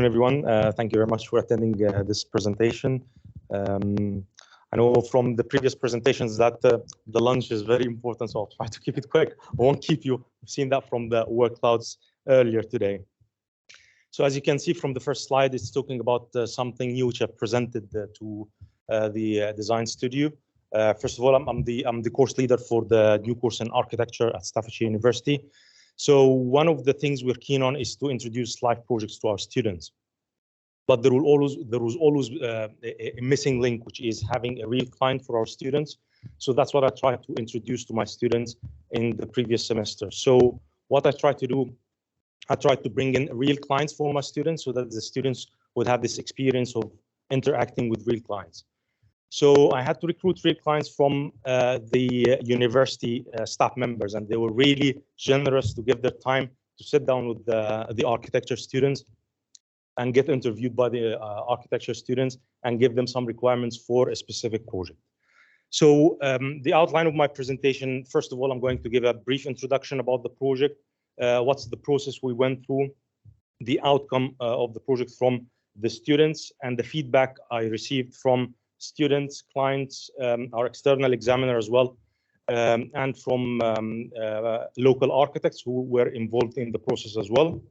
Everyone. Thank you very much for attending this presentation. I know from the previous presentations that the lunch is very important, so I'll try to keep it quick. I won't keep you. I've seen that from the word clouds earlier today. So as you can see from the first slide, it's talking about something new which I've presented to the design studio. First of all, I'm the course leader for the new course in architecture at Staffordshire University. So one of the things we're keen on is to introduce live projects to our students. But there was always a missing link, which is having a real client for our students. So that's what I tried to introduce to my students in the previous semester. So what I tried to do, I tried to bring in real clients for my students so that the students would have this experience of interacting with real clients. So I had to recruit real clients from the university staff members, and they were really generous to give their time to sit down with the architecture students and get interviewed by the architecture students and give them some requirements for a specific project. So the outline of my presentation, first of all, I'm going to give a brief introduction about the project, what's the process we went through, the outcome of the project from the students, and the feedback I received from students, clients, our external examiner as well, and from local architects who were involved in the process as well.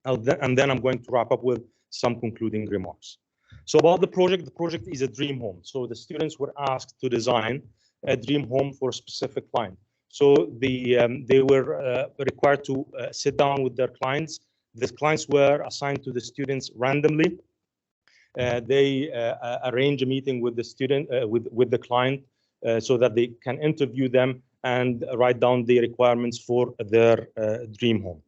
And then I'm going to wrap up with some concluding remarks. So about the project is a dream home. So the students were asked to design a dream home for a specific client. So they were required to sit down with their clients. The clients were assigned to the students randomly. They arrange a meeting with the student, with the client, so that they can interview them and write down the requirements for their dream home.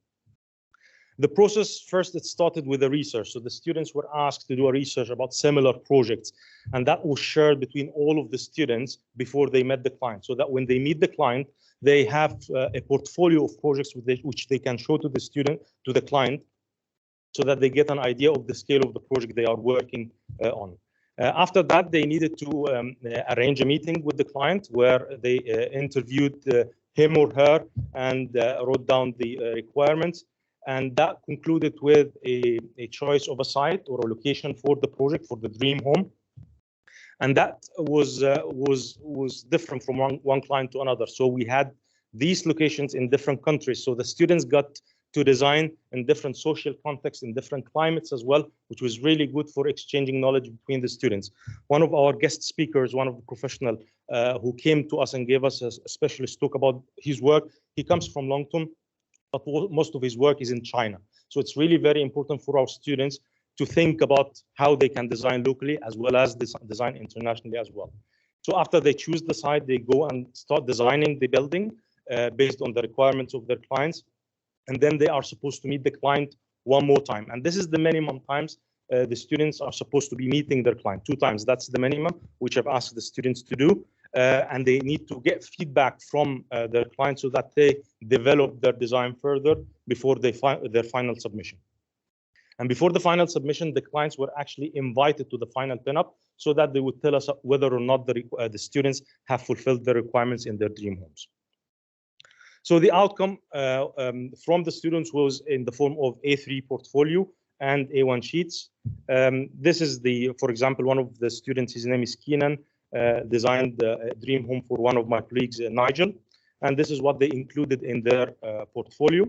The process, first, it started with a research. So the students were asked to do a research about similar projects, and that was shared between all of the students before they met the client, so that when they meet the client, they have a portfolio of projects which they can show to the student, to the client, so that they get an idea of the scale of the project they are working on. After that, they needed to arrange a meeting with the client where they interviewed him or her and wrote down the requirements. And that concluded with a choice of a site or a location for the project, for the dream home. And that was different from one client to another. So we had these locations in different countries. So the students got to design in different social contexts, in different climates as well, which was really good for exchanging knowledge between the students. One of our guest speakers, one of the professionals who came to us and gave us a specialist talk about his work, he comes from Longton, but most of his work is in China. So it's really very important for our students to think about how they can design locally as well as design internationally as well. So after they choose the site, they go and start designing the building based on the requirements of their clients. And then they are supposed to meet the client one more time. And this is the minimum times the students are supposed to be meeting their client, 2 times. That's the minimum, which I've asked the students to do. And they need to get feedback from their client so that they develop their design further before their final submission. And before the final submission, the clients were actually invited to the final pinup so that they would tell us whether or not the students have fulfilled the requirements in their dream homes. So the outcome from the students was in the form of A3 portfolio and A1 sheets. This is for example, one of the students, his name is Keenan, designed a dream home for one of my colleagues, Nigel. And this is what they included in their portfolio.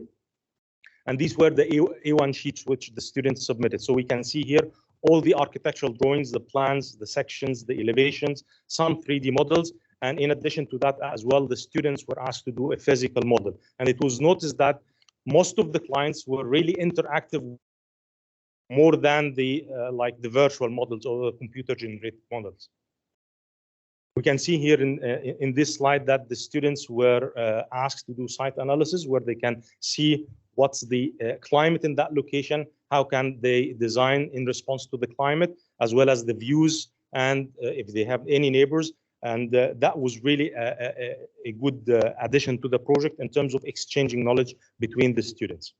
And these were the A1 sheets which the students submitted. So we can see here all the architectural drawings, the plans, the sections, the elevations, some 3D models. And in addition to that as well, the students were asked to do a physical model. And it was noticed that most of the clients were really interactive more than the virtual models or the computer generated models. We can see here in this slide that the students were asked to do site analysis where they can see what's the climate in that location, how can they design in response to the climate, as well as the views, and if they have any neighbors. And that was really a good addition to the project in terms of exchanging knowledge between the students.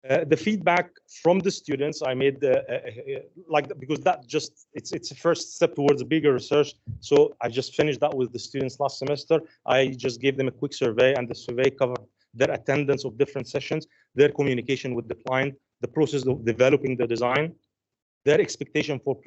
The feedback from the students I made, because that just, it's a first step towards a bigger research. So I just finished that with the students last semester. I just gave them a quick survey, and the survey covered their attendance of different sessions, their communication with the client, the process of developing the design, their expectation for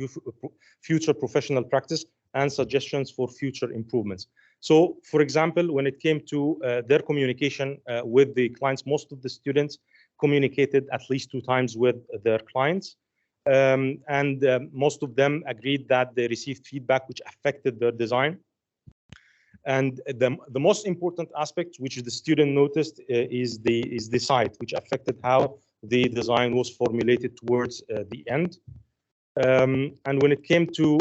future professional practice, and suggestions for future improvements. So, for example, when it came to their communication with the clients, most of the students communicated at least 2 times with their clients. Most of them agreed that they received feedback which affected their design. And the most important aspect, which the student noticed, is the site, which affected how the design was formulated towards the end. And when it came to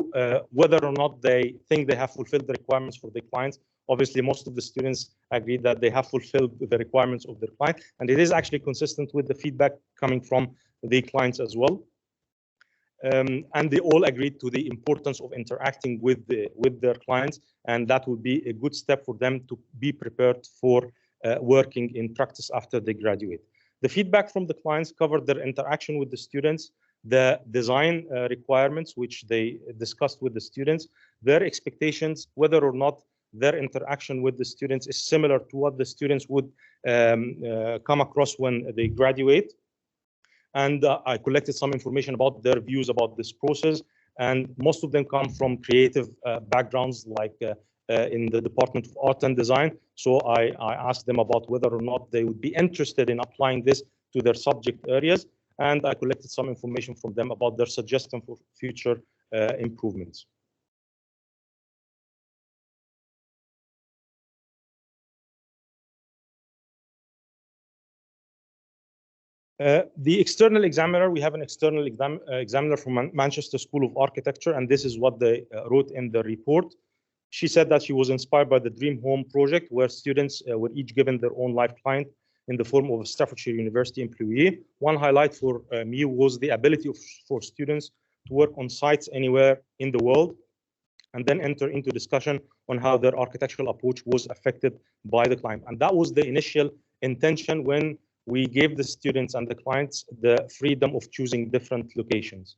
whether or not they think they have fulfilled the requirements for the clients, obviously most of the students agreed that they have fulfilled the requirements of their client, and it is actually consistent with the feedback coming from the clients as well. And they all agreed to the importance of interacting with their clients, and that would be a good step for them to be prepared for working in practice after they graduate. The feedback from the clients covered their interaction with the students, the design requirements which they discussed with the students, their expectations, whether or not their interaction with the students is similar to what the students would come across when they graduate. And I collected some information about their views about this process, and most of them come from creative backgrounds, like in the Department of Art and Design. So I asked them about whether or not they would be interested in applying this to their subject areas, and I collected some information from them about their suggestion for future improvements. The external examiner, we have an external examiner from Manchester School of Architecture, and this is what they wrote in the report. She said that she was inspired by the Dream Home project, where students were each given their own life client in the form of a Staffordshire University employee. One highlight for me was the ability for students to work on sites anywhere in the world, and then enter into discussion on how their architectural approach was affected by the client. And that was the initial intention when we gave the students and the clients the freedom of choosing different locations.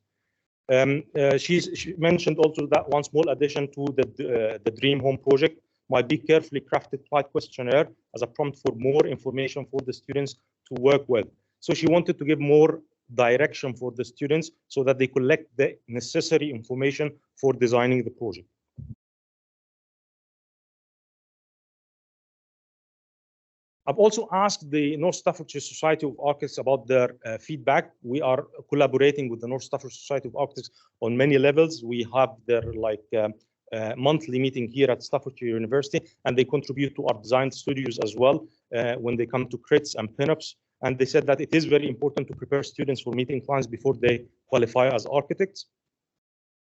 She mentioned also that one small addition to the Dream Home project might be carefully crafted flight questionnaire as a prompt for more information for the students to work with. So she wanted to give more direction for the students so that they collect the necessary information for designing the project. I've also asked the North Staffordshire Society of Architects about their feedback. We are collaborating with the North Staffordshire Society of Architects on many levels. We have their monthly meeting here at Staffordshire University, and they contribute to our design studios as well when they come to crits and pinups. And they said that it is very important to prepare students for meeting clients before they qualify as architects.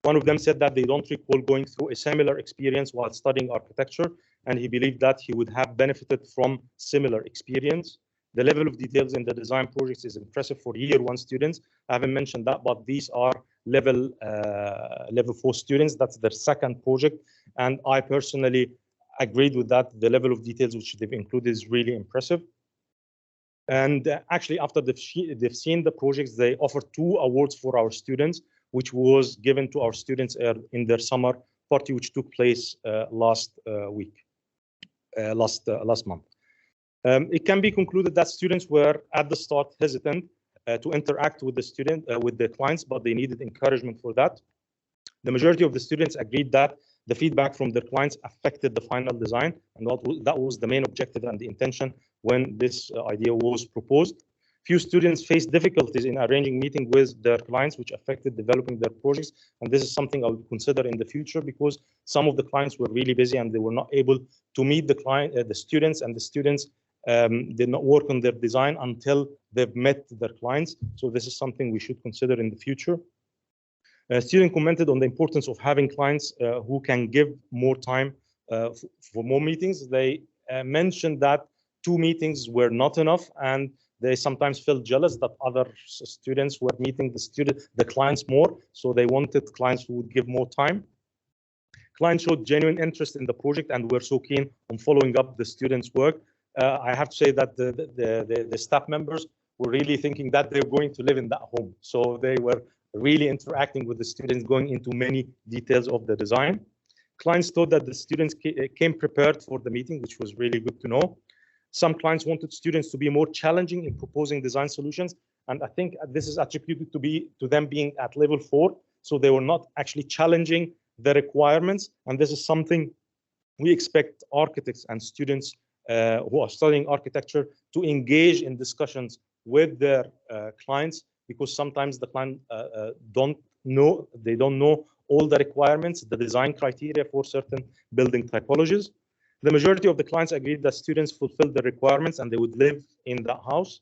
One of them said that they don't recall going through a similar experience while studying architecture, and he believed that he would have benefited from similar experience. The level of details in the design projects is impressive for year 1 students. I haven't mentioned that, but these are level 4 students. That's their second project, and I personally agreed with that. The level of details which they've included is really impressive. And actually, after they've seen the projects, they offered 2 awards for our students, which was given to our students in their summer party, which took place last month. It can be concluded that students were at the start hesitant to interact with the clients, but they needed encouragement for that. The majority of the students agreed that the feedback from their clients affected the final design, and that was the main objective and the intention when this idea was proposed. Few students faced difficulties in arranging meetings with their clients, which affected developing their projects. And this is something I would consider in the future, because some of the clients were really busy and they were not able to meet the students, and the students did not work on their design until they've met their clients. So this is something we should consider in the future. Students commented on the importance of having clients who can give more time for more meetings. They mentioned that 2 meetings were not enough, and they sometimes felt jealous that other students were meeting the clients more, so they wanted clients who would give more time. Clients showed genuine interest in the project and were so keen on following up the students' work. I have to say that the staff members were really thinking that they're going to live in that home, so they were really interacting with the students, going into many details of the design. Clients thought that the students came prepared for the meeting, which was really good to know. Some clients wanted students to be more challenging in proposing design solutions, And I think this is attributed to them being at level 4. So they were not actually challenging the requirements. And this is something we expect architects and students who are studying architecture to engage in discussions with their clients, because sometimes the client don't know all the requirements, the design criteria for certain building typologies. The majority of the clients agreed that students fulfill the requirements and they would live in that house.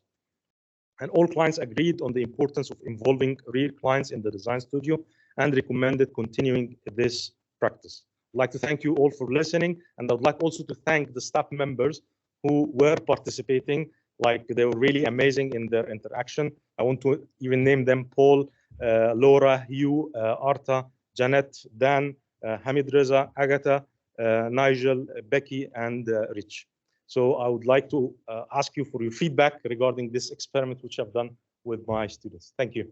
And all clients agreed on the importance of involving real clients in the design studio and recommended continuing this practice. I'd like to thank you all for listening, and I'd like also to thank the staff members who were participating. Like, they were really amazing in their interaction. I want to even name them: Paul, Laura, Hugh, Arta, Janet, Dan, Hamid Reza, Agatha, Nigel, Becky, and Rich. So I would like to ask you for your feedback regarding this experiment which I've done with my students. Thank you.